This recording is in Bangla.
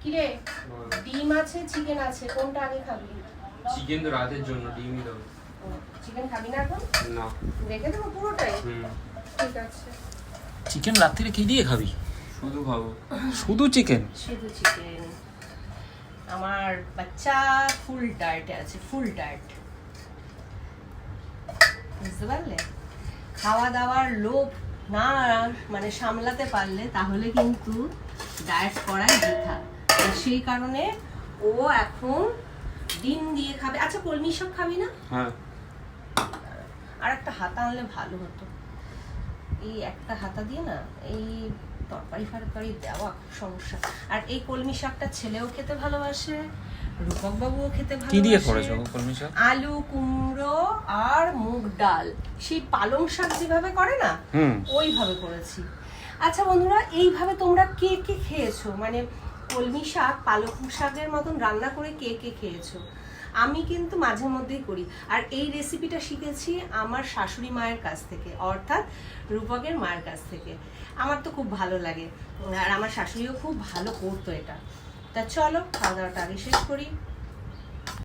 কিরে ডিম আছে চিকেন আছে কোনটা আগে খাবি? চিকেন তো রাতের জন্য, ডিমই দাও। চিকেন খাবি না এখন? না। রেখে দেবো পুরোটাই? ঠিক আছে। চিকেন রাত্রিরে কি দিয়ে খাবি? শুধু খাবো। শুধু চিকেন? শুধু চিকেন। আমার বাচ্চা ফুল ডায়েটে আছে, ফুল ডায়েট। বুঝতে পারলে? খাওয়া দাওয়ার লোভ না মানে সামলাতে পারলে তাহলে কিন্তু ডায়েট করাই বৃথা। সেই কারণে ও এখন ডিম দিয়ে খাবে। আচ্ছা কলমি শাক খাবি না? হ্যাঁ। আর একটা হাতা আনলে ভালো হতো। এই একটা হাতা দিয়ে না এই তরকারি ফরকারি দেওয়া খুব সমস্যা। আর এই কলমি শাকটা ছেলেও খেতে ভালোবাসে, রূপক বাবুও খেতে ভালোবাসে। কি দিয়ে করেছো কলমি শাক? আলু, কুমড়ো আর মুগ ডাল, সেই পালং শাক যেভাবে করে না ওইভাবে করেছি। আচ্ছা বন্ধুরা, এইভাবে তোমরা কে কে খেয়েছো? মানে কলমি শাক পালং শাকের মতন রান্না করে কে কে খেয়েছো? আমি কিন্তু মাঝে মধ্যেই করি। আর এই রেসিপিটা শিখেছি আমার শাশুড়ি মায়ের কাছ থেকে, অর্থাৎ রূপকের মায়ের কাছ থেকে। আমার তো খুব ভালো লাগে, আর আমার শাশুড়িও খুব ভালো করতো এটা। তা চলো খাওয়া দাওয়াটা আগে শেষ করি।